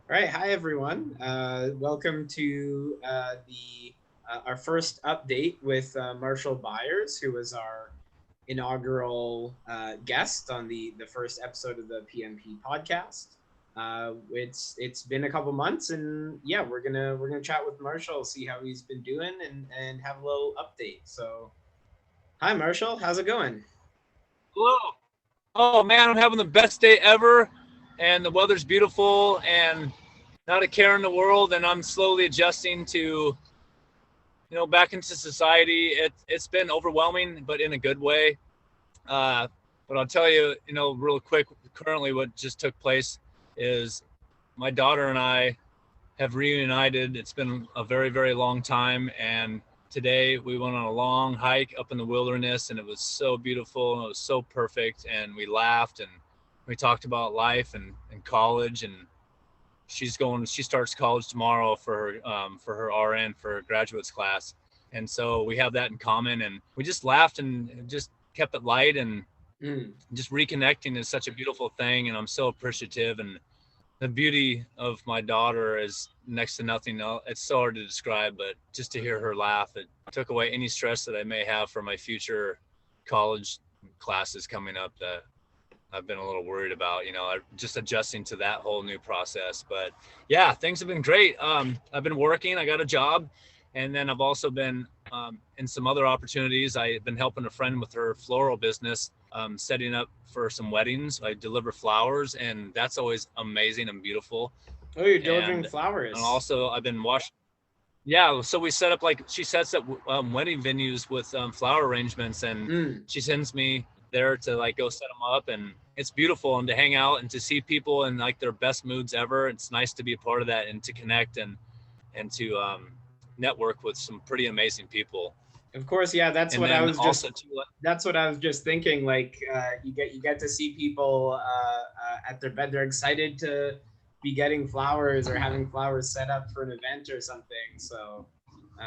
All right, hi everyone. Welcome to the our first update with Marshall Byers, who was our inaugural guest on the first episode of the PMP podcast. It's been a couple months, and yeah, we're gonna chat with Marshall, see how he's been doing, and have a little update. So, hi Marshall, how's it going? Hello. Oh man, I'm having the best day ever, and the weather's beautiful, and not a care in the world, and I'm slowly adjusting to, back into society. It's been overwhelming, but in a good way. Uh, but I'll tell you, real quick, currently what just took place is my daughter and I have reunited. It's been a very, very long time, and today we went on a long hike up in the wilderness, and it was so beautiful and it was so perfect, and we laughed and we talked about life and college, and she starts college tomorrow for her RN for her graduates class, and so we have that in common, and we just laughed and just kept it light, and Mm. just reconnecting is such a beautiful thing, and I'm so appreciative. And the beauty of my daughter is next to nothing else. It's so hard to describe, but just to hear her laugh, it took away any stress that I may have for my future college classes coming up that I've been a little worried about, just adjusting to that whole new process. But yeah, things have been great. I've been working, I got a job, and then I've also been in some other opportunities. I've been helping a friend with her floral business, setting up for some weddings. I deliver flowers, and that's always amazing and beautiful. Oh, you're delivering And flowers. also I've been washing. Yeah, so we set up, like, she sets up wedding venues with flower arrangements, and Mm. she sends me there to like go set them up, and it's beautiful, and to hang out and to see people in like their best moods ever. It's nice to be a part of that and to connect and to network with some pretty amazing people. Of course, yeah. That's And what I then was also just to that's what I was just thinking. Like, you get to see people at their bed. They're excited to be getting flowers or having flowers set up for an event or something. So,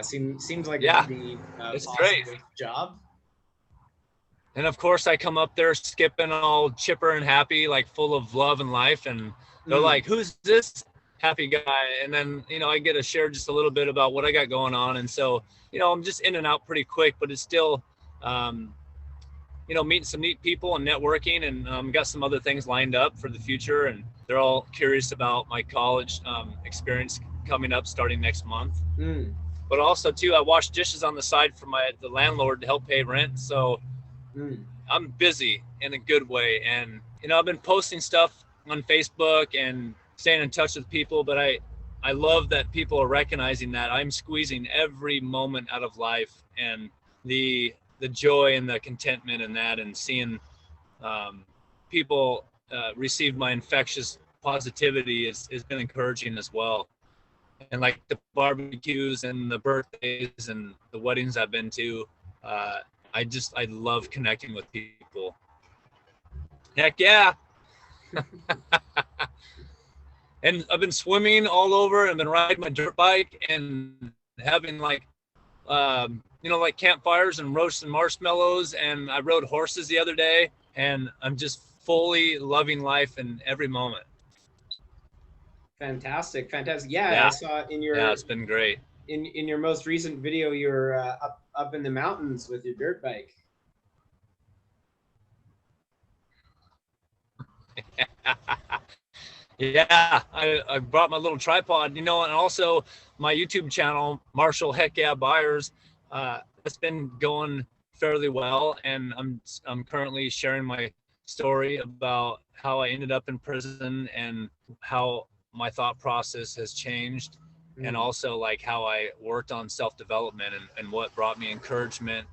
seems like a yeah, pretty it's great. positive job. And of course, I come up there skipping all chipper and happy, like full of love and life. And they're Mm. like, "Who's this happy guy?" And then, I get to share just a little bit about what I got going on. And so, I'm just in and out pretty quick, but it's still, um, meeting some neat people and networking, and got some other things lined up for the future. And they're all curious about my college experience coming up starting next month. Mm. But also, too, I wash dishes on the side for the landlord to help pay rent. So Mm. I'm busy in a good way. And, I've been posting stuff on Facebook and staying in touch with people, but I love that people are recognizing that I'm squeezing every moment out of life, and the joy and the contentment in that, and seeing um, people receive my infectious positivity has been encouraging as well. And like the barbecues and the birthdays and the weddings I've been to, uh, I love connecting with people. Heck yeah. And I've been swimming all over, and been riding my dirt bike and having like campfires and roasting marshmallows. And I rode horses the other day, and I'm just fully loving life in every moment. Fantastic, fantastic. Yeah, I Yeah. saw in Yeah. your It's been great. in your most recent video, you're up in the mountains with your dirt bike. Yeah. I brought my little tripod, and also my YouTube channel, Marshall Heck Yeah Byers. It's been going fairly well, and I'm currently sharing my story about how I ended up in prison, and how my thought process has changed, and Mm. also like how I worked on self development, and what brought me encouragement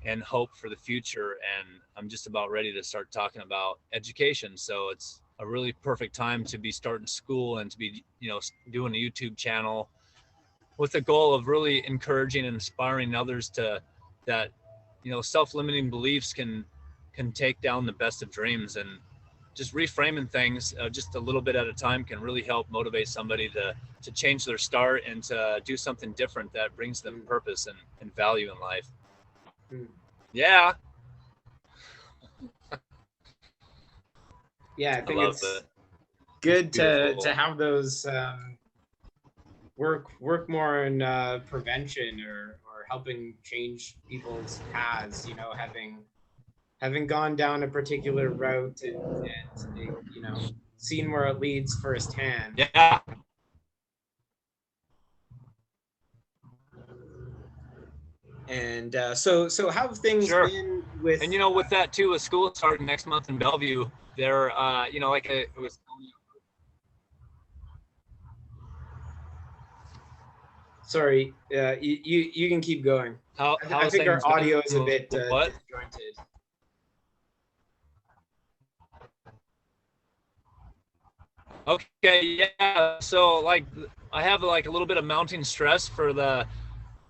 and hope for the future. And I'm just about ready to start talking about education. So it's a really perfect time to be starting school and to be, doing a YouTube channel with the goal of really encouraging and inspiring others to that, self-limiting beliefs can take down the best of dreams. And just reframing things just a little bit at a time can really help motivate somebody to change their start and to do something different that brings them Mm. purpose and value in life. Mm. Yeah, Yeah, I love it. good to beautiful. have those work more in prevention or helping change people's paths. Having gone down a particular route and seen where it leads firsthand. Yeah, And so how have things sure. been with? And with that too, with school starting next month in Bellevue, there, like I was telling you, Sorry, you can keep going. I how's think our things been audio is a with bit what? disjointed. Okay, yeah. So like, I have like a little bit of mounting stress for the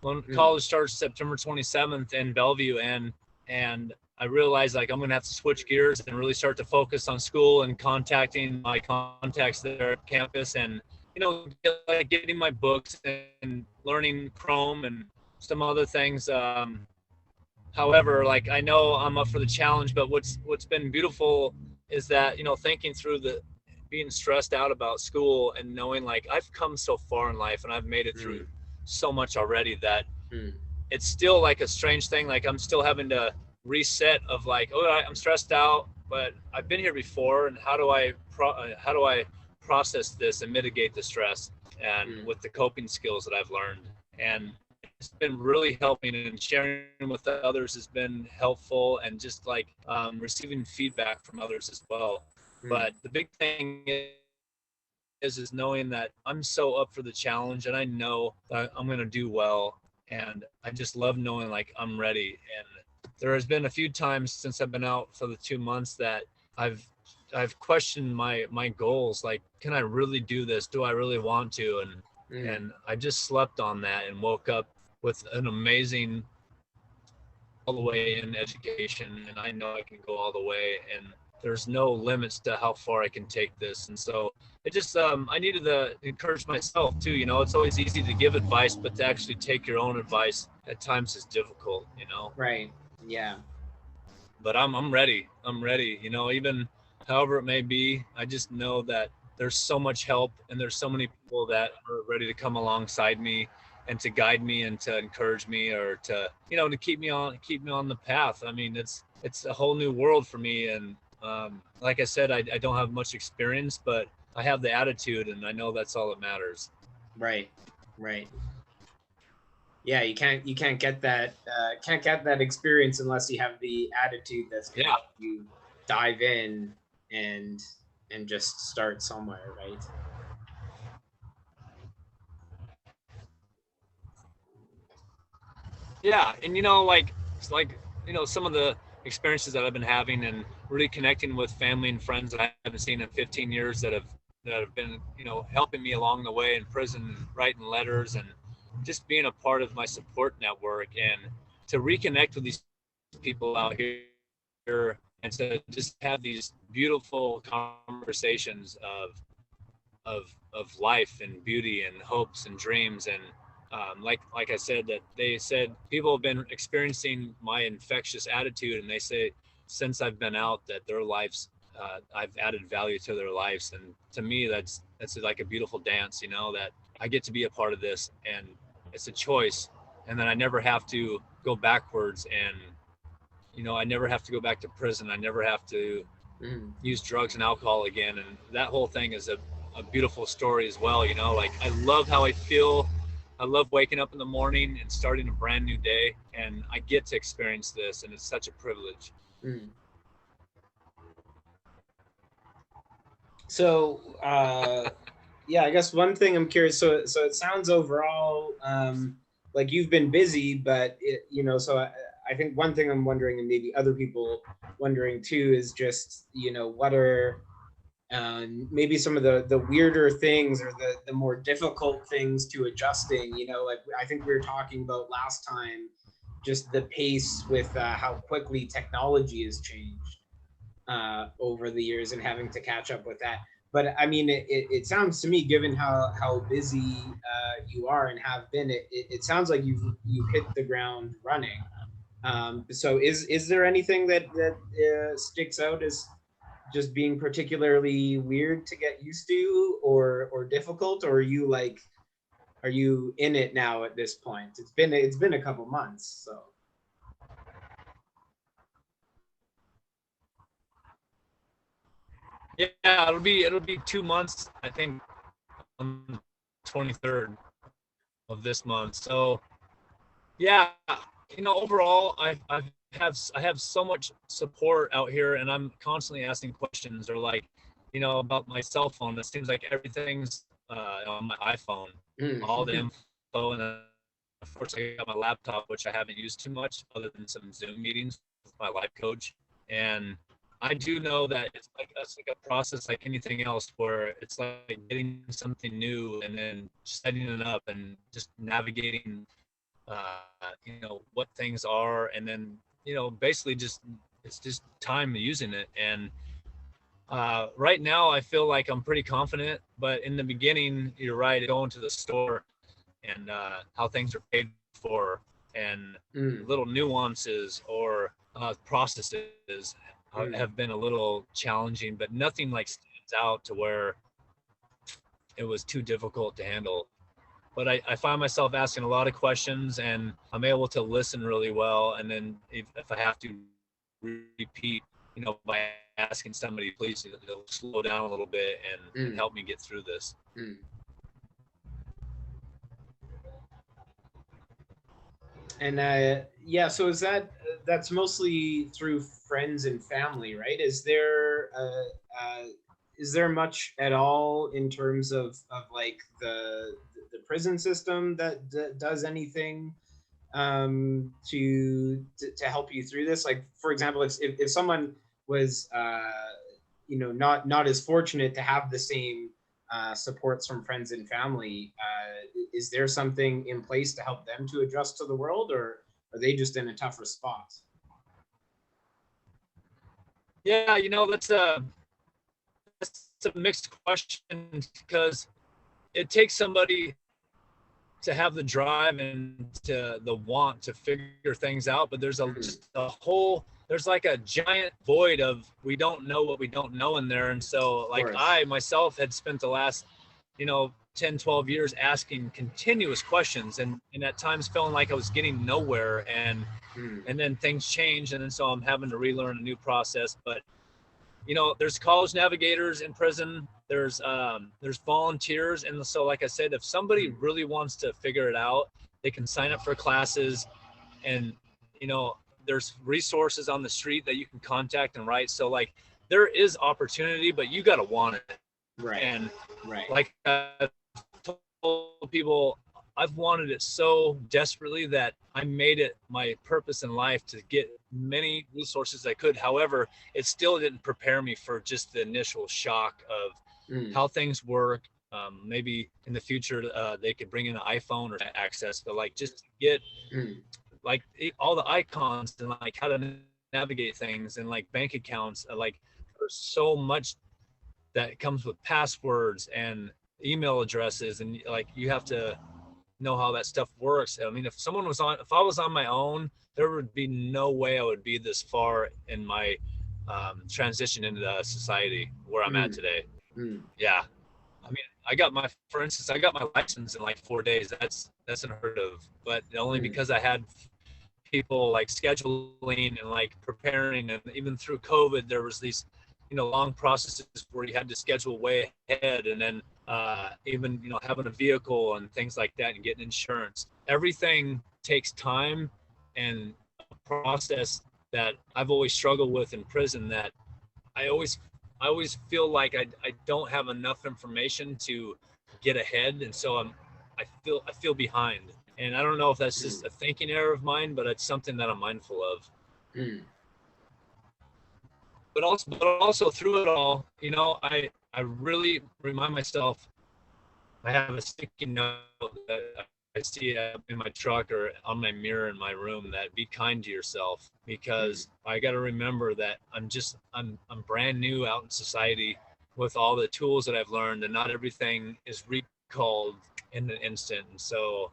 when Mm, college starts September 27th in Bellevue, and I realized like I'm gonna have to switch gears and really start to focus on school and contacting my contacts there at campus, and like getting my books and learning Chrome and some other things. However, like I know I'm up for the challenge, but what's been beautiful is that thinking through the being stressed out about school and knowing like I've come so far in life and I've made it through mm, so much already that mm, it's still like a strange thing. Like I'm still having to reset of like, oh, I'm stressed out, but I've been here before, and how do I process this and mitigate the stress, and mm, with the coping skills that I've learned, and it's been really helping, and sharing with others has been helpful, and just like receiving feedback from others as well. mm, But the big thing is knowing that I'm so up for the challenge, and I know that I'm going to do well, and I just love knowing like I'm ready. And there has been a few times since I've been out for the 2 months that I've I've questioned my goals, like can I really do this, do I really want to, mm. and I just slept on that and woke up with an amazing all the way in education, and I know I can go all the way, and there's no limits to how far I can take this. And so it just I needed to encourage myself too. It's always easy to give advice, but to actually take your own advice at times is difficult. Right. Yeah. But I'm ready. I'm ready. Even however it may be, I just know that there's so much help, and there's so many people that are ready to come alongside me and to guide me and to encourage me, or to to keep me on the path. I mean, it's a whole new world for me, and like I said, I don't have much experience, but I have the attitude, and I know that's all that matters. Right. Right. Yeah. You can't get that experience unless you have the attitude that's gonna Yeah. help you dive in and and just start somewhere. Right. Yeah, and like it's like some of the experiences that I've been having, and really connecting with family and friends that I haven't seen in 15 years, that have been helping me along the way in prison, writing letters, and just being a part of my support network, and to reconnect with these people out here, and to just have these beautiful conversations of life and beauty and hopes and dreams. And like I said, that they said people have been experiencing my infectious attitude, and they say since I've been out that their lives, I've added value to their lives. And to me, that's like a beautiful dance, that I get to be a part of this, and it's a choice, and then I never have to go backwards, and I never have to go back to prison. I never have to Mm. use drugs and alcohol again. And that whole thing is a beautiful story as well. Like I love how I feel. I love waking up in the morning and starting a brand new day, and I get to experience this, and it's such a privilege. Mm. So yeah, I guess one thing I'm curious. So it sounds overall like you've been busy, but so I think one thing I'm wondering, and maybe other people wondering too, is just what are maybe some of the weirder things or the more difficult things to adjusting. Like I think we were talking about last time, just the pace with how quickly technology has changed over the years and having to catch up with that. But I mean, it sounds to me, given how busy you are and have been, it sounds like you've hit the ground running. So is there anything that sticks out as just being particularly weird to get used to, or difficult, or are you in it now at this point? It's been a couple months, so. Yeah, it'll be 2 months, I think, on the 23rd of this month. So yeah, overall, I have so much support out here, and I'm constantly asking questions, or like, about my cell phone. It seems like everything's on my iPhone, all the Mm. info, and then of course I got my laptop, which I haven't used too much, other than some Zoom meetings with my life coach. And I do know that it's like a process like anything else, where it's like getting something new and then setting it up and just navigating what things are, and then basically just it's just time using it. And right now I feel like I'm pretty confident, but in the beginning, you're right, going to the store and how things are paid for, and Mm. little nuances or processes Mm. have been a little challenging, but nothing like stands out to where it was too difficult to handle. But I find myself asking a lot of questions, and I'm able to listen really well. And then if I have to repeat, by asking somebody, please, slow down a little bit and Mm. help me get through this. Mm. And yeah, so that's mostly through friends and family, right? Is there much at all in terms of like the prison system that does anything to help you through this? Like, for example, if someone was not as fortunate to have the same supports from friends and family, is there something in place to help them to adjust to the world, or are they just in a tougher spot? Yeah, that's a mixed question, because it takes somebody to have the drive and to the want to figure things out, but there's Mm. just a whole there's like a giant void of we don't know what we don't know in there. And so Of like course. I myself had spent the last 10-12 years asking continuous questions, and at times feeling like I was getting nowhere. and Mm. and then things change, and then so I'm having to relearn a new process. But there's college navigators in prison. There's volunteers, and so like I said, if somebody Mm. really wants to figure it out, they can sign up for classes, and you know there's resources on the street that you can contact and write. So like there is opportunity, but you got to want it. Right. And Right. like I've told people, I've wanted it so desperately that I made it my purpose in life to get many resources I could. However, it still didn't prepare me for just the initial shock of Mm. how things work. Maybe in the future they could bring in an iPhone or access, but like just to get Mm. like all the icons and like how to navigate things and like bank accounts. Like there's so much that comes with passwords and email addresses, and like you have to know how that stuff works. I mean, if I was on my own, there would be no way I would be this far in my transition into the society where I'm at Mm. today. Mm. Yeah. I mean, for instance, I got my license in like 4 days. That's unheard of, but only Mm. because I had people like scheduling and like preparing. And even through COVID, there was these long processes where you had to schedule way ahead, and then even having a vehicle and things like that and getting insurance. Everything takes time and a process that I've always struggled with in prison, that i always I always feel like I don't have enough information to get ahead, and so I feel behind. And I don't know if that's just Mm. a thinking error of mine, but it's something that I'm mindful of. Mm. But also through it all, I really remind myself. I have a sticky note that I see in my truck or on my mirror in my room, that be kind to yourself, Mm. because I got to remember that I'm brand new out in society with all the tools that I've learned, and not everything is recalled in an instant. And so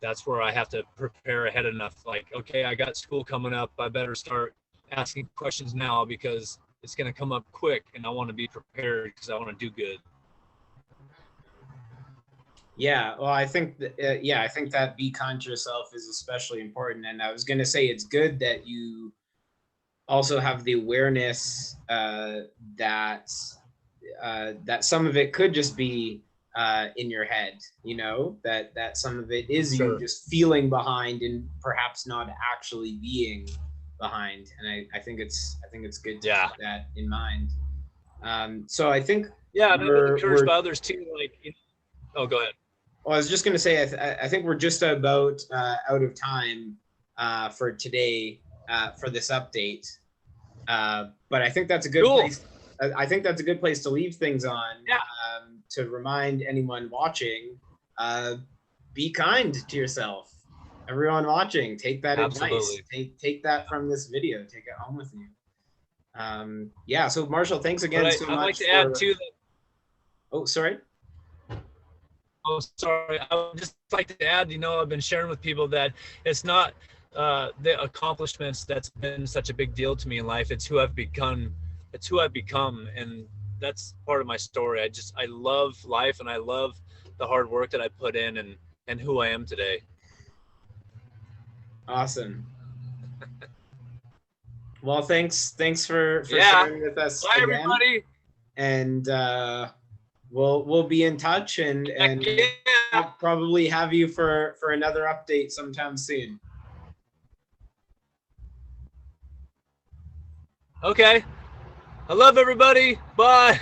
that's where I have to prepare ahead enough. Like, okay, I got school coming up. I better start asking questions now, because it's going to come up quick, and I want to be prepared because I want to do good. Yeah, well, I think I think that be kind to yourself is especially important. And I was going to say it's good that you also have the awareness that that some of it could just be in your head, you know, that some of it is you Sure. just feeling behind and perhaps not actually being behind. And I think it's good to keep that in mind. So I think and I've been encouraged we're by others too. Like, oh, go ahead. well, I was just going to say, I think we're just about out of time for today for this update. But I think that's a good place. I think that's a good place to leave things on. Yeah. To remind anyone watching, be kind to yourself. Everyone watching, take that advice. Take that from this video. Take it home with you. Yeah. So Marshall, thanks again so much. I'd like to add too that. Oh, sorry. Oh, sorry. I would just like to add, you know, I've been sharing with people that it's not the accomplishments that's been such a big deal to me in life. It's who I've become. It's who I've become, and that's part of my story. I love life, and I love the hard work that I put in, and who I am today. Awesome. Well, thanks for sharing with us. Bye, again. Everybody. And we'll be in touch and I'll probably have you for another update sometime soon. Okay. I love everybody. Bye.